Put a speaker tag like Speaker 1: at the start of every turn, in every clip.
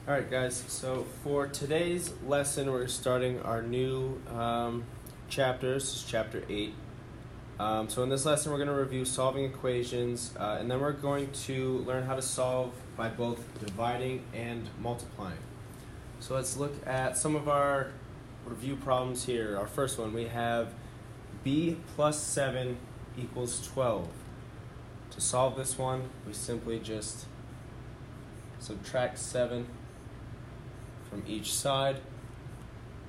Speaker 1: Alright guys, so for today's lesson we're starting our new chapter. This is chapter 8. So in this lesson we're going to review solving equations and then we're going to learn how to solve by both dividing and multiplying. So let's look at some of our review problems here. Our first one, we have b plus 7 equals 12. To solve this one, we simply just subtract 7 from each side,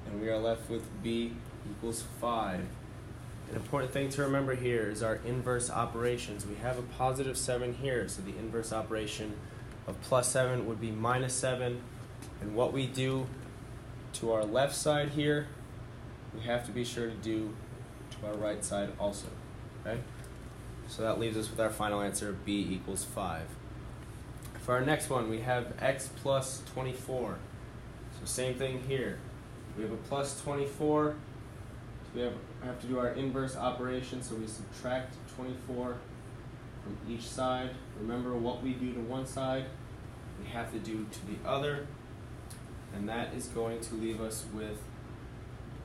Speaker 1: and we are left with b equals 5. An important thing to remember here is our inverse operations. We have a positive 7 here, so the inverse operation of plus 7 would be minus 7. And what we do to our left side here, we have to be sure to do to our right side also. Okay? So that leaves us with our final answer of b equals 5. For our next one, we have x plus 24. So same thing here. We have a plus 24. So we have to do our inverse operation, so we subtract 24 from each side. Remember, what we do to one side, we have to do to the other. And that is going to leave us with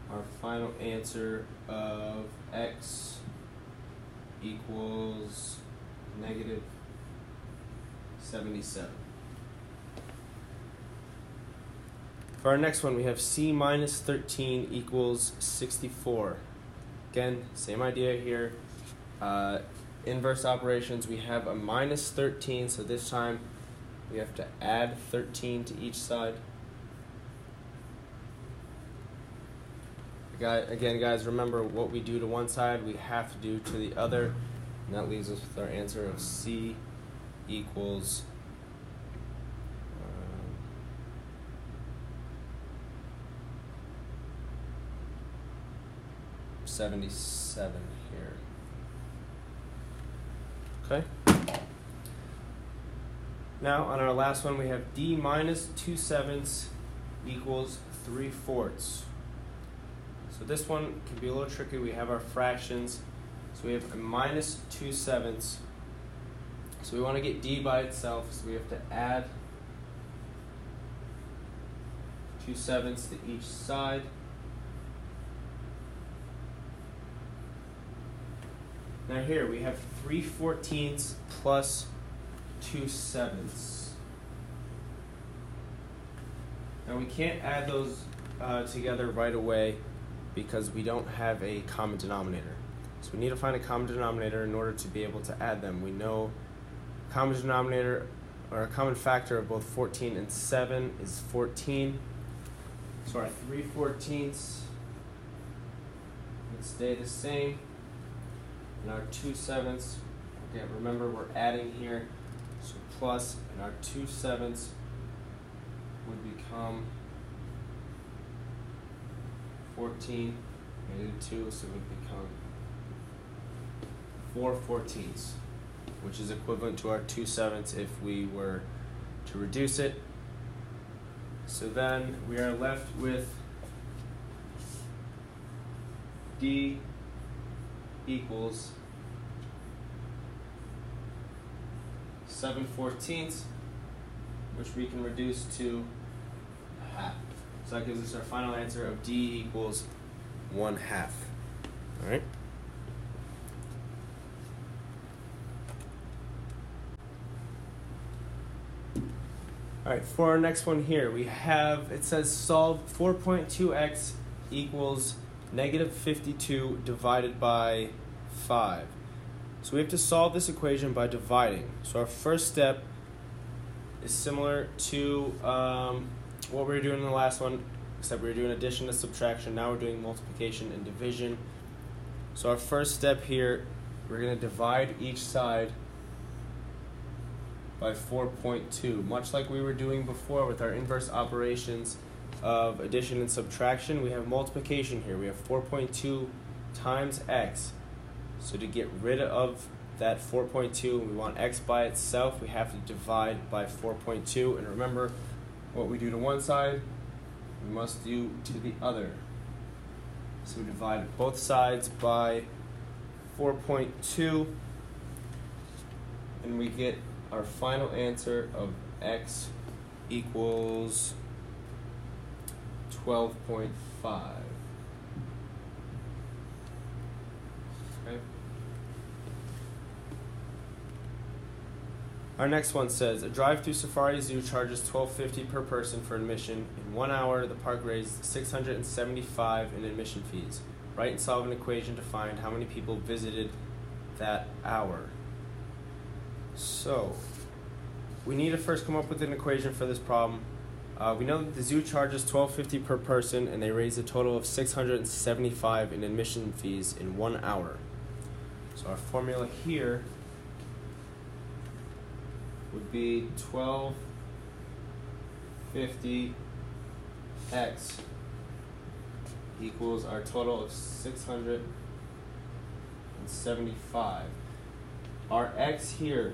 Speaker 1: our final answer of x equals negative 77. For our next one, we have c minus 13 equals 64. Again, same idea here. Inverse operations, we have a minus 13, so this time we have to add 13 to each side. Again, guys, remember, what we do to one side, we have to do to the other, and that leaves us with our answer of c equals 77 here. Okay. Now on our last one, we have d minus 2/7 equals 3/4. So this one can be a little tricky. We have our fractions. So we have a minus 2/7. So we want to get d by itself, so we have to add 2/7 to each side. Now here we have 3/14 plus 2/7. Now we can't add those together right away because we don't have a common denominator. So we need to find a common denominator in order to be able to add them. We know common denominator, or a common factor of both 14 and 7 is 14. So our 3/14 would stay the same. And our 2/7, again, remember we're adding here, so plus, and our 2/7 would become 14, negative 2, so it would become 4/14, which is equivalent to our 2/7 if we were to reduce it. So then we are left with d equals 7/14, which we can reduce to half. So that gives us our final answer of d equals 1/2. All right. All right, for our next one here, we have, it says solve 4.2x equals negative 52 divided by 5. So we have to solve this equation by dividing. So our first step is similar to what we were doing in the last one, except we were doing addition and subtraction. Now we're doing multiplication and division. So our first step here, we're going to divide each side by 4.2. Much like we were doing before with our inverse operations of addition and subtraction, we have multiplication here. We have 4.2 times x. So to get rid of that 4.2, we want x by itself, we have to divide by 4.2. And remember, what we do to one side, we must do to the other. So we divide both sides by 4.2, and we get our final answer of x equals 12.5. Okay. Our next one says, a drive through Safari Zoo charges $12.50 per person for admission. In 1 hour, the park raised $675 in admission fees. Write and solve an equation to find how many people visited that hour. So, we need to first come up with an equation for this problem. We know that the zoo charges $12.50 per person, and they raised a total of $675 in admission fees in 1 hour. So our formula here would be 1250 x equals our total of 675. Our x here,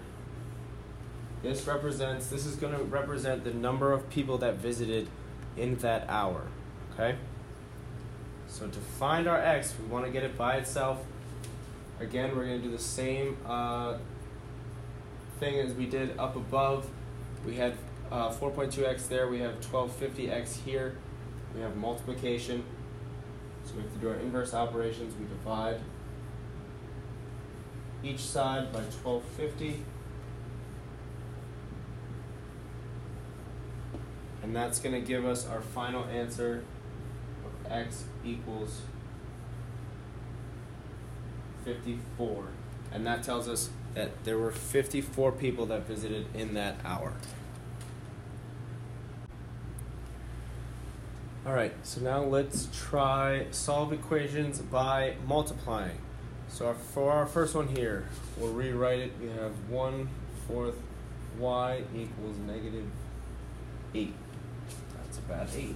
Speaker 1: this is going to represent the number of people that visited in that hour, okay? So to find our x, we want to get it by itself. Again, we're going to do the same thing as we did up above. We had 4.2x there, we have 1250x here. We have multiplication. So we have to do our inverse operations. We divide each side by 1250. And that's going to give us our final answer of x equals 54. And that tells us that there were 54 people that visited in that hour. Alright, so now let's try solve equations by multiplying. So for our first one here, we'll rewrite it. We have 1/4 y equals -8. That's about 8.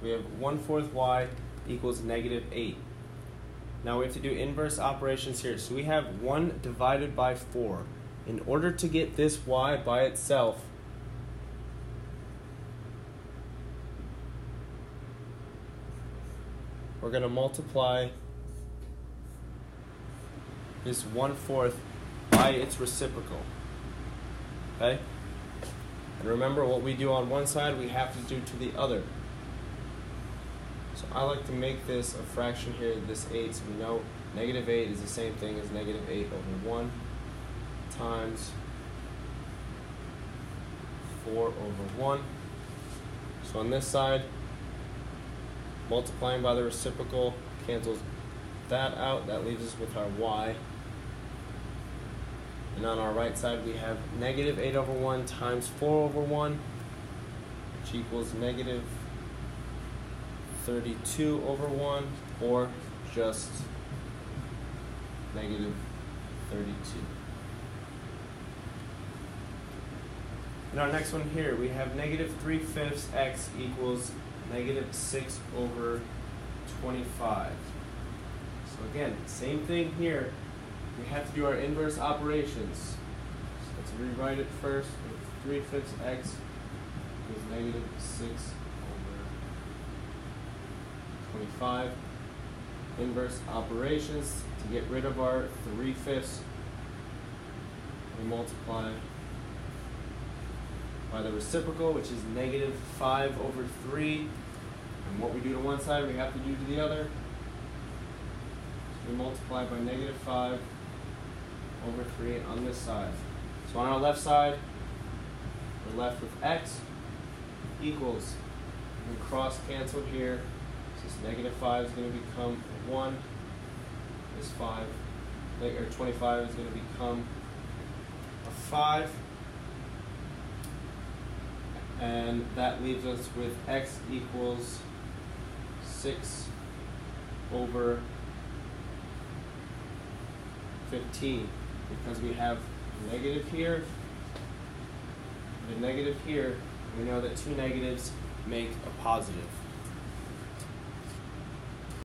Speaker 1: We have 1/4 y equals -8. Now we have to do inverse operations here. So we have 1 divided by 4. In order to get this y by itself, we're going to multiply this 1/4 by its reciprocal. Okay? And remember, what we do on one side, we have to do to the other. So I like to make this a fraction here, this 8, so we know -8 is the same thing as -8 over 1 times 4 over 1. So on this side, multiplying by the reciprocal cancels that out. That leaves us with our y. And on our right side, we have -8 over 1 times 4 over 1, which equals -32 over 1, or just -32. In our next one here, we have -3/5 x equals -6 over 25. So again, same thing here. We have to do our inverse operations. So let's rewrite it first. 3/5 x equals -6 over 25. Inverse operations. To get rid of our 3/5, we multiply by the reciprocal, which is -5 over 3. And what we do to one side, we have to do to the other. So we multiply by -5 over 3 on this side. So on our left side, we're left with x equals, and cross cancel here. So this -5 is going to become 1. This 5, or 25 is going to become a 5. And that leaves us with x equals 6 over 15, because we have a negative here and a negative here. We know that two negatives make a positive.